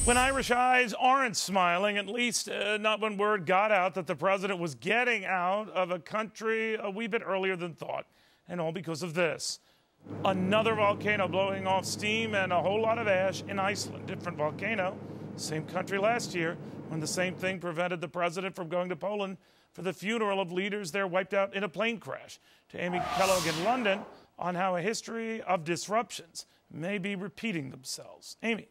When Irish eyes aren't smiling, at least not when word got out that the president was getting out of a country a wee bit earlier than thought. And all because of this. Another volcano blowing off steam and a whole lot of ash in Iceland. Different volcano, same country last year, when the same thing prevented the president from going to Poland for the funeral of leaders there wiped out in a plane crash. To Amy Kellogg in London on how a history of disruptions may be repeating themselves. Amy.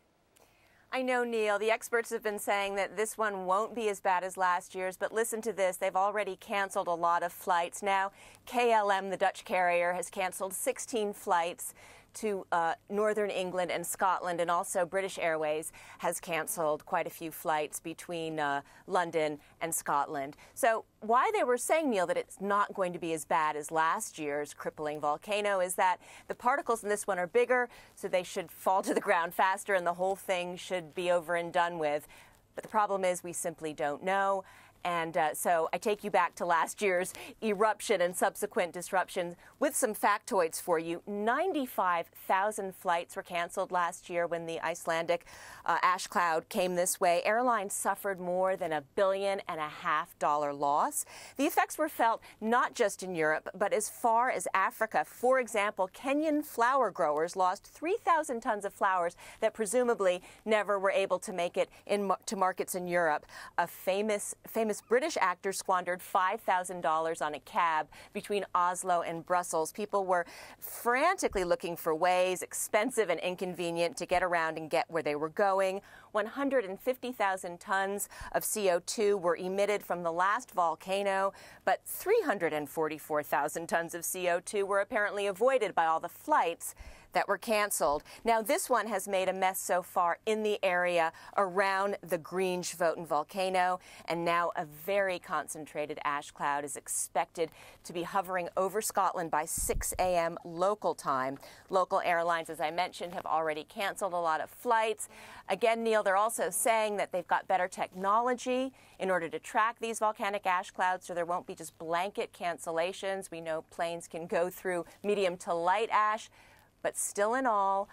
I know, Neil, the experts have been saying that this one won't be as bad as last year's, but listen to this. They've already canceled a lot of flights. Now, KLM, the Dutch carrier, has canceled 16 flights to northern England and Scotland, and also British Airways has canceled quite a few flights between London and Scotland. So why they were saying, Neil, that it's not going to be as bad as last year's crippling volcano is that the particles in this one are bigger, so they should fall to the ground faster and the whole thing should be over and done with. But the problem is we simply don't know. And so I take you back to last year's eruption and subsequent disruptions with some factoids for you. 95,000 flights were canceled last year when the Icelandic ash cloud came this way. Airlines suffered more than $1.5 billion loss. The effects were felt not just in Europe, but as far as Africa. For example, Kenyan flower growers lost 3,000 tons of flowers that presumably never were able to make it to markets in Europe. A famous British actor squandered $5,000 on a cab between Oslo and Brussels. People were frantically looking for ways, expensive and inconvenient, to get around and get where they were going. 150,000 tons of CO2 were emitted from the last volcano, but 344,000 tons of CO2 were apparently avoided by all the flights that were canceled. Now, this one has made a mess so far in the area around the Grímsvötn volcano, and now a very concentrated ash cloud is expected to be hovering over Scotland by 6 a.m. local time. Local airlines, as I mentioned, have already canceled a lot of flights. Again, Neil, they're also saying that they've got better technology in order to track these volcanic ash clouds so there won't be just blanket cancellations. We know planes can go through medium to light ash. But still in all,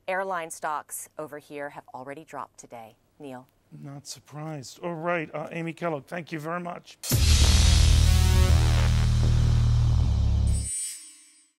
airline stocks over here have already dropped today. Neil. Not surprised. All right, Amy Kellogg, thank you very much.